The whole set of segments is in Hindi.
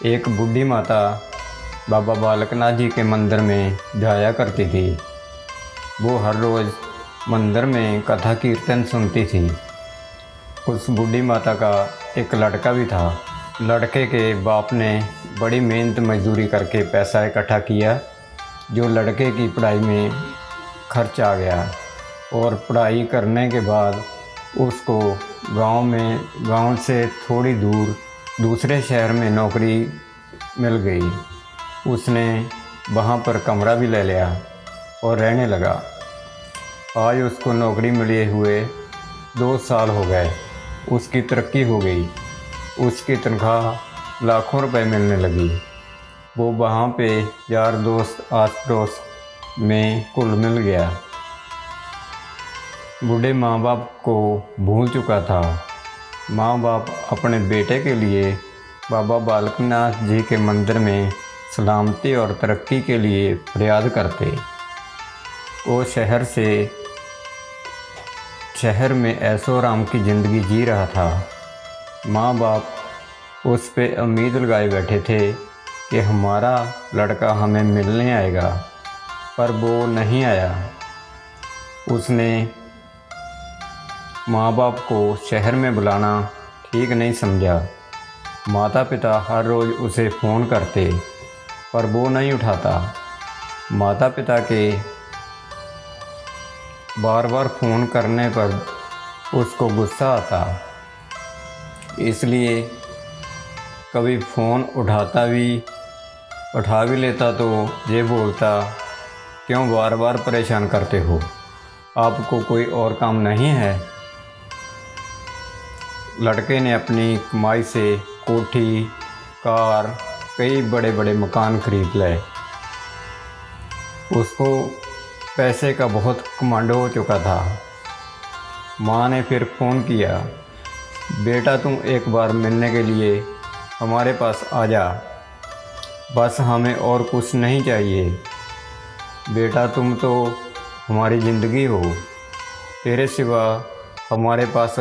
एक बूढ़ी माता बाबा बालकनाथ जी के मंदिर में जाया करती थी। वो हर रोज़ मंदिर में कथा कीर्तन सुनती थी। उस बूढ़ी माता का एक लड़का भी था। लड़के के बाप ने बड़ी मेहनत मजदूरी करके पैसा इकट्ठा किया, जो लड़के की पढ़ाई में खर्च आ गया। और पढ़ाई करने के बाद उसको गांव से थोड़ी दूर दूसरे शहर में नौकरी मिल गई। उसने वहाँ पर कमरा भी ले लिया और रहने लगा। आज उसको नौकरी मिले हुए 2 साल हो गए। उसकी तरक्की हो गई, उसकी तनख्वाह लाखों रुपए मिलने लगी। वो वहाँ पे यार दोस्त आस पड़ोस में घुल मिल गया। बूढ़े माँ बाप को भूल चुका था। माँ बाप अपने बेटे के लिए बाबा बालकनाथ जी के मंदिर में सलामती और तरक्की के लिए फरियाद करते। वो शहर में ऐशो आराम की ज़िंदगी जी रहा था। माँ बाप उस पे उम्मीद लगाए बैठे थे कि हमारा लड़का हमें मिलने आएगा, पर वो नहीं आया। उसने माँ बाप को शहर में बुलाना ठीक नहीं समझा। माता पिता हर रोज़ उसे फ़ोन करते, पर वो नहीं उठाता। माता पिता के बार बार फ़ोन करने पर उसको गुस्सा आता, इसलिए कभी फ़ोन उठा भी लेता तो ये बोलता, क्यों बार बार परेशान करते हो, आपको कोई और काम नहीं है। लड़के ने अपनी कमाई से कोठी, कार, कई बड़े बड़े मकान खरीद लाए। उसको पैसे का बहुत घमंड हो चुका था। माँ ने फिर फ़ोन किया, बेटा तुम एक बार मिलने के लिए हमारे पास आ जा, बस हमें और कुछ नहीं चाहिए। बेटा तुम तो हमारी ज़िंदगी हो, तेरे सिवा हमारे पास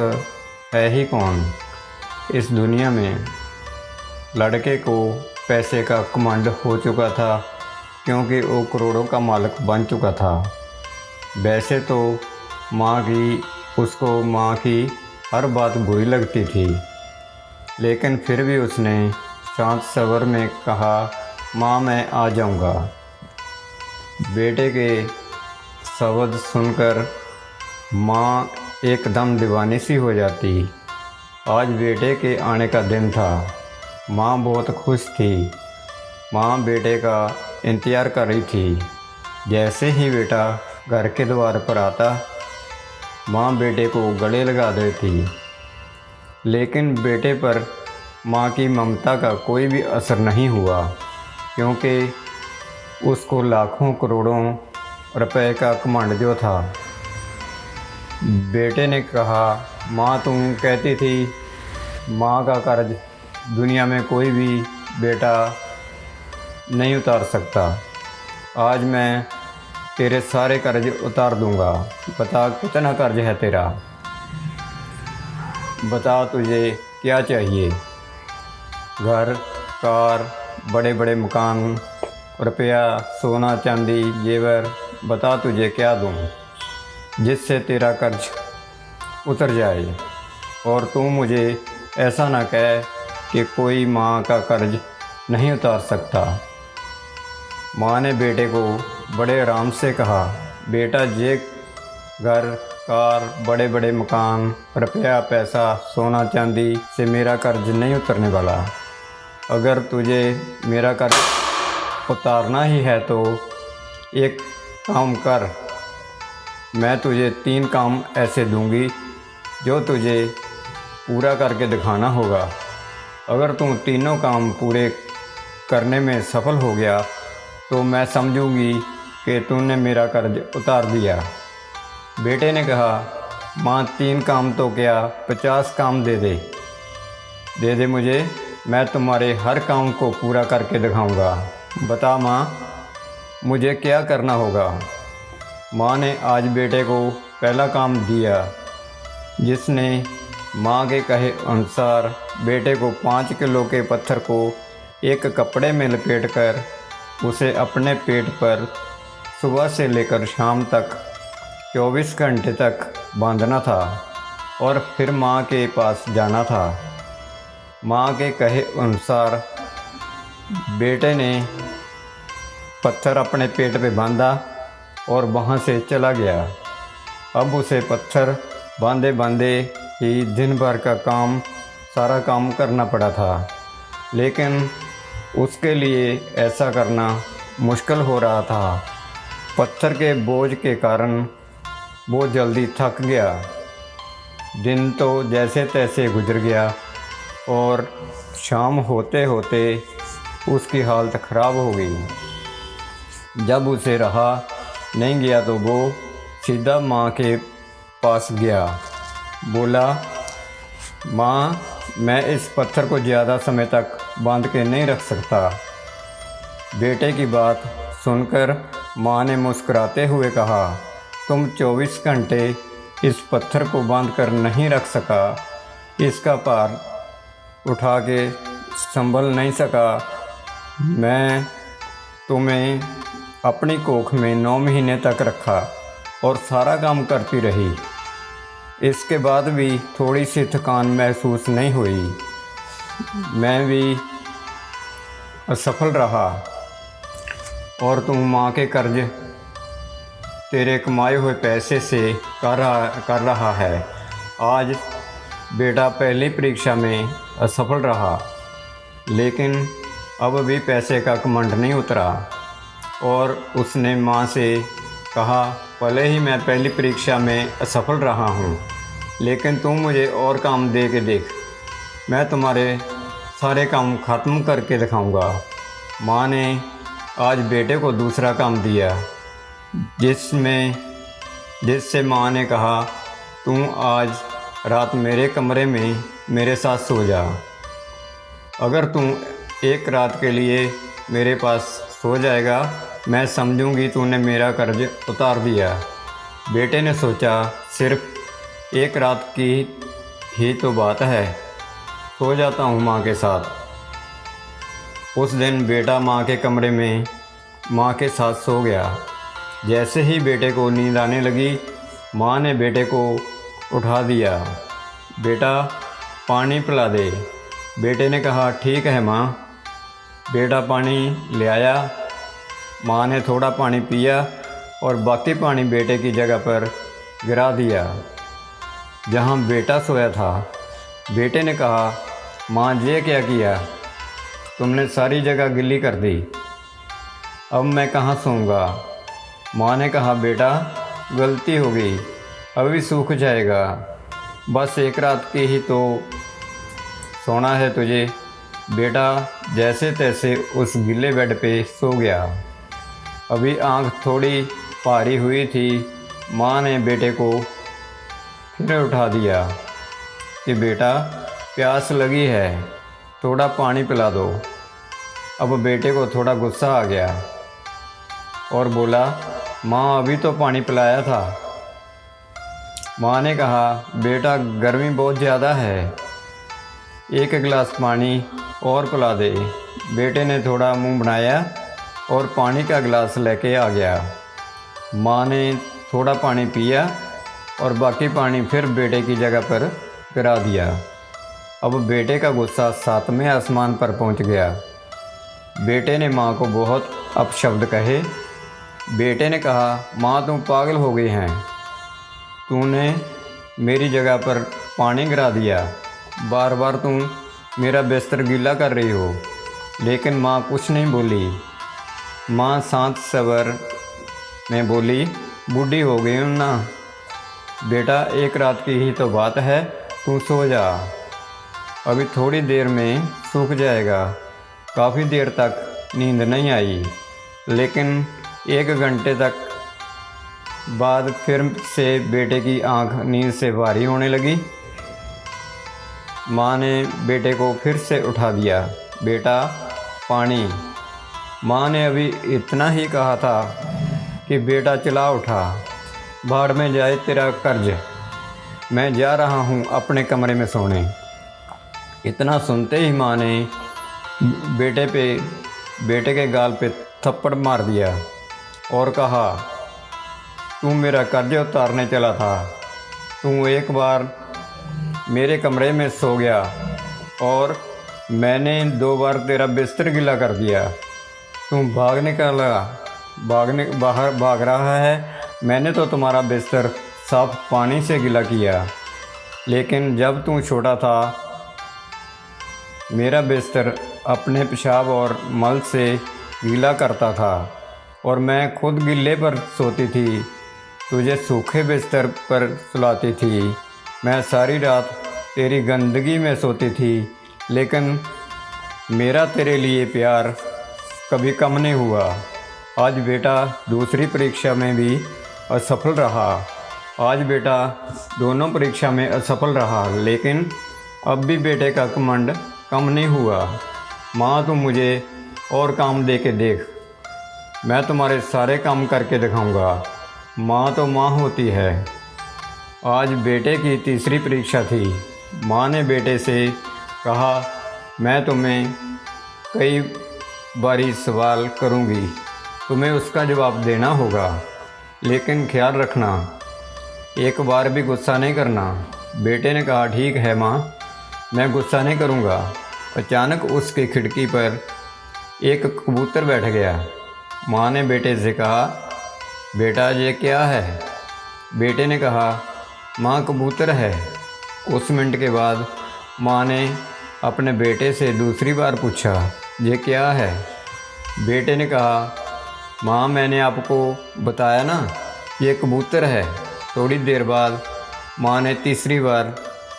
है ही कौन इस दुनिया में। लड़के को पैसे का घमंड हो चुका था, क्योंकि वो करोड़ों का मालिक बन चुका था। वैसे तो उसको माँ की हर बात बुरी लगती थी, लेकिन फिर भी उसने शांत स्वर में कहा, माँ मैं आ जाऊँगा। बेटे के शब्द सुनकर माँ एकदम दीवानी सी हो जाती। आज बेटे के आने का दिन था। माँ बहुत खुश थी। माँ बेटे का इंतज़ार कर रही थी। जैसे ही बेटा घर के द्वार पर आता, माँ बेटे को गले लगा देती थी। लेकिन बेटे पर माँ की ममता का कोई भी असर नहीं हुआ, क्योंकि उसको लाखों करोड़ों रुपए का घमंड जो था। बेटे ने कहा, माँ तुम कहती थी माँ का कर्ज दुनिया में कोई भी बेटा नहीं उतार सकता। आज मैं तेरे सारे कर्ज उतार दूंगा। बता कितना कर्ज है तेरा, बता तुझे क्या चाहिए। घर, कार, बड़े बड़े मकान, रुपया, सोना चांदी, जेवर, बता तुझे क्या दूं जिससे तेरा कर्ज उतर जाए। और तू मुझे ऐसा ना कह कि कोई माँ का कर्ज नहीं उतार सकता। माँ ने बेटे को बड़े आराम से कहा, बेटा ये घर, कार, बड़े बड़े मकान, रुपया, पैसा, सोना चांदी से मेरा कर्ज नहीं उतरने वाला। अगर तुझे मेरा कर्ज उतारना ही है तो एक काम कर, मैं तुझे 3 काम ऐसे दूंगी जो तुझे पूरा करके दिखाना होगा। अगर तू तीनों काम पूरे करने में सफल हो गया तो मैं समझूंगी कि तूने मेरा कर्ज उतार दिया। बेटे ने कहा, माँ 3 काम तो क्या 50 काम दे दे मुझे, मैं तुम्हारे हर काम को पूरा करके दिखाऊंगा। बता माँ मुझे क्या करना होगा। माँ ने आज बेटे को पहला काम दिया, जिसने माँ के कहे अनुसार बेटे को 5 किलो के पत्थर को एक कपड़े में लपेटकर उसे अपने पेट पर सुबह से लेकर शाम तक 24 घंटे तक बांधना था और फिर माँ के पास जाना था। माँ के कहे अनुसार बेटे ने पत्थर अपने पेट पे बांधा और वहाँ से चला गया। अब उसे पत्थर बांधे बांधे ही दिन भर का सारा काम करना पड़ा था, लेकिन उसके लिए ऐसा करना मुश्किल हो रहा था। पत्थर के बोझ के कारण वो जल्दी थक गया। दिन तो जैसे तैसे गुजर गया और शाम होते होते उसकी हालत ख़राब हो गई। जब उसे रहा नहीं गया तो वो सीधा माँ के पास गया। बोला, माँ, मैं इस पत्थर को ज़्यादा समय तक बांध के नहीं रख सकता। बेटे की बात सुनकर माँ ने मुस्कुराते हुए कहा, तुम 24 घंटे इस पत्थर को बांध कर नहीं रख सका, इसका भार उठा के संभल नहीं सका। मैं तुम्हें अपनी कोख में 9 महीने तक रखा और सारा काम करती रही। इसके बाद भी थोड़ी सी थकान महसूस नहीं हुई। मैं भी असफल रहा और तुम माँ के कर्ज तेरे कमाए हुए पैसे से कर रहा है। आज बेटा पहली परीक्षा में असफल रहा, लेकिन अब भी पैसे का घमंड नहीं उतरा और उसने माँ से कहा, भले ही मैं पहली परीक्षा में असफल रहा हूँ, लेकिन तुम मुझे और काम दे के देख, मैं तुम्हारे सारे काम ख़त्म करके दिखाऊंगा। माँ ने आज बेटे को दूसरा काम दिया, जिससे माँ ने कहा, तुम आज रात मेरे कमरे में मेरे साथ सो जा। अगर तुम एक रात के लिए मेरे पास सो जाएगा, मैं समझूंगी तूने मेरा कर्ज उतार दिया। बेटे ने सोचा, सिर्फ एक रात की ही तो बात है, सो जाता हूँ माँ के साथ। उस दिन बेटा माँ के कमरे में माँ के साथ सो गया। जैसे ही बेटे को नींद आने लगी, माँ ने बेटे को उठा दिया। बेटा, पानी पिला दे। बेटे ने कहा, ठीक है माँ। बेटा पानी ले आया। माँ ने थोड़ा पानी पिया और बाकी पानी बेटे की जगह पर गिरा दिया जहाँ बेटा सोया था। बेटे ने कहा, माँ, ये क्या किया? तुमने सारी जगह गिल्ली कर दी। अब मैं कहाँ सोऊंगा? माँ ने कहा, बेटा, गलती हो गई, अभी सूख जाएगा। बस एक रात की ही तो सोना है तुझे। बेटा जैसे तैसे उस गीले बेड पे सो गया। अभी आँख थोड़ी भारी हुई थी, माँ ने बेटे को फिर उठा दिया कि बेटा, प्यास लगी है, थोड़ा पानी पिला दो। अब बेटे को थोड़ा गुस्सा आ गया और बोला, माँ, अभी तो पानी पिलाया था। माँ ने कहा, बेटा, गर्मी बहुत ज़्यादा है, एक गिलास पानी और पिला दे। बेटे ने थोड़ा मुंह बनाया और पानी का गिलास लेके आ गया। माँ ने थोड़ा पानी पिया और बाकी पानी फिर बेटे की जगह पर गिरा दिया। अब बेटे का गुस्सा 7वें आसमान पर पहुंच गया। बेटे ने माँ को बहुत अपशब्द कहे। बेटे ने कहा, माँ, तुम पागल हो गई हैं, तूने मेरी जगह पर पानी गिरा दिया, बार बार तुम मेरा बिस्तर गीला कर रही हो। लेकिन माँ कुछ नहीं बोली। माँ शांत स्वर में बोली, बूढ़ी हो गई हूँ ना बेटा, एक रात की ही तो बात है, तू सो जा, अभी थोड़ी देर में सूख जाएगा। काफ़ी देर तक नींद नहीं आई, लेकिन 1 घंटे तक बाद फिर से बेटे की आंख नींद से भारी होने लगी। माँ ने बेटे को फिर से उठा दिया। बेटा, पानी। माँ ने अभी इतना ही कहा था कि बेटा चिल्ला उठा, भाड़ में जाए तेरा कर्ज, मैं जा रहा हूँ अपने कमरे में सोने। इतना सुनते ही माँ ने बेटे के गाल पे थप्पड़ मार दिया और कहा, तू मेरा कर्ज उतारने चला था, तू एक बार मेरे कमरे में सो गया और मैंने 2 बार तेरा बिस्तर गीला कर दिया। तू बाहर भाग रहा है। मैंने तो तुम्हारा बिस्तर साफ पानी से गीला किया, लेकिन जब तू छोटा था मेरा बिस्तर अपने पेशाब और मल से गीला करता था और मैं खुद गिल्ले पर सोती थी, तुझे सूखे बिस्तर पर सुलाती थी। मैं सारी रात तेरी गंदगी में सोती थी, लेकिन मेरा तेरे लिए प्यार कभी कम नहीं हुआ। आज बेटा दूसरी परीक्षा में भी असफल रहा। आज बेटा दोनों परीक्षा में असफल रहा, लेकिन अब भी बेटे का घमंड कम नहीं हुआ। माँ, तुम मुझे और काम दे के देख, मैं तुम्हारे सारे काम करके दिखाऊंगा। माँ तो माँ होती है। आज बेटे की तीसरी परीक्षा थी। माँ ने बेटे से कहा, मैं तुम्हें कई बारी सवाल करूँगी, तुम्हें उसका जवाब देना होगा, लेकिन ख्याल रखना एक बार भी गुस्सा नहीं करना। बेटे ने कहा, ठीक है माँ, मैं गुस्सा नहीं करूँगा। अचानक उसकी खिड़की पर एक कबूतर बैठ गया। माँ ने बेटे से कहा, बेटा ये क्या है? बेटे ने कहा, माँ कबूतर है। कुछ मिनट के बाद माँ ने अपने बेटे से दूसरी बार पूछा, ये क्या है? बेटे ने कहा, माँ मैंने आपको बताया ना, ये कबूतर है। थोड़ी देर बाद माँ ने तीसरी बार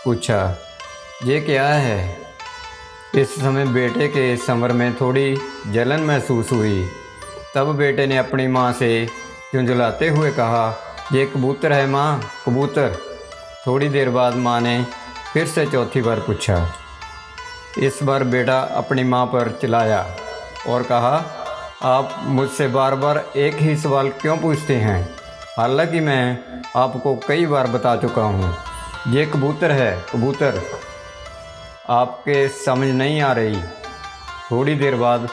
पूछा, ये क्या है? इस समय बेटे के समर में थोड़ी जलन महसूस हुई। तब बेटे ने अपनी माँ से झुंझलाते हुए कहा, ये कबूतर है माँ, कबूतर। थोड़ी देर बाद माँ ने फिर से चौथी बार पूछा। इस बार बेटा अपनी माँ पर चिल्लाया और कहा, आप मुझसे बार बार एक ही सवाल क्यों पूछते हैं? हालांकि मैं आपको कई बार बता चुका हूँ, ये कबूतर है, कबूतर। आपके समझ नहीं आ रही। थोड़ी देर बाद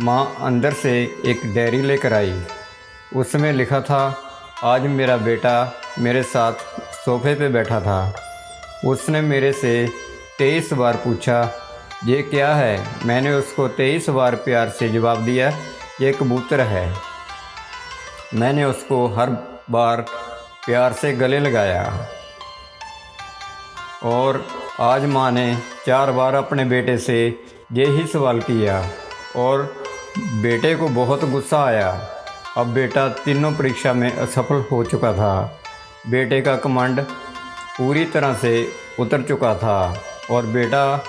माँ अंदर से एक डायरी लेकर आई। उसमें लिखा था, आज मेरा बेटा मेरे साथ सोफे पे बैठा था। उसने मेरे से 23 बार पूछा, ये क्या है? मैंने उसको 23 बार प्यार से जवाब दिया, ये कबूतर है। मैंने उसको हर बार प्यार से गले लगाया। और आज माँ ने 4 बार अपने बेटे से यही सवाल किया और बेटे को बहुत गुस्सा आया। अब बेटा तीनों परीक्षा में असफल हो चुका था। बेटे का घमंड पूरी तरह से उतर चुका था और बेटा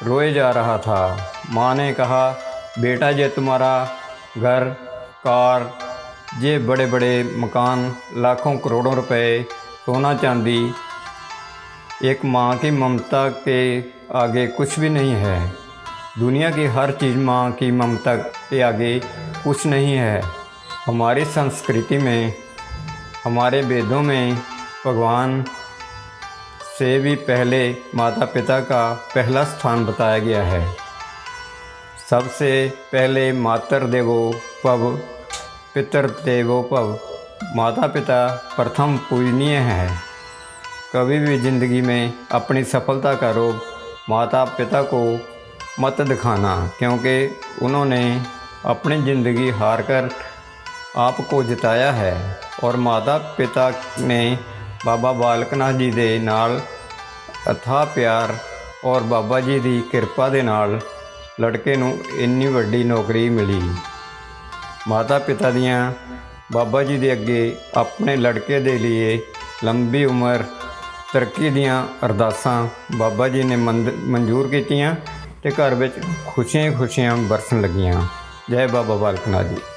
रोए जा रहा था। माँ ने कहा, बेटा ये तुम्हारा घर, कार, ये बड़े बड़े मकान, लाखों करोड़ों रुपए, सोना चांदी, एक माँ की ममता के आगे कुछ भी नहीं है। दुनिया की हर चीज़ माँ की ममता के आगे कुछ नहीं है। हमारी संस्कृति में, हमारे वेदों में भगवान से भी पहले माता पिता का पहला स्थान बताया गया है। सबसे पहले मातृदेवो भव, पितृदेवो भव। माता पिता प्रथम पूजनीय है। कभी भी ज़िंदगी में अपनी सफलता का रोग माता पिता को मत दिखाना, क्योंकि उन्होंने अपनी ज़िंदगी हार कर आपको जिताया है। और माता पिता ने बाबा बालक नाथ जी ਦੇ ਨਾਲ ਅਥਾਹ ਪਿਆਰ और बाबा जी ਦੀ ਕਿਰਪਾ ਦੇ ਨਾਲ ਲੜਕੇ ਨੂੰ ਇੰਨੀ ਵੱਡੀ ਨੌਕਰੀ ਮਿਲੀ। ਮਾਤਾ ਪਿਤਾ ਦੀਆਂ ਬਾਬਾ ਜੀ ਦੇ ਅੱਗੇ ਆਪਣੇ ਲੜਕੇ ਦੇ ਲਈ ਲੰਬੀ ਉਮਰ, ਤਰੱਕੀ ਦੀਆਂ ਅਰਦਾਸਾਂ ਬਾਬਾ ਜੀ ਨੇ ਮਨਜ਼ੂਰ ਕੀਤੀਆਂ ਤੇ ਘਰ ਵਿੱਚ ਖੁਸ਼ੀਆਂ ਖੁਸ਼ੀਆਂ ਬਰਸਣ ਲੱਗੀਆਂ। ਜੈ ਬਾਬਾ ਬਾਲਕ ਨਾਥ ਜੀ।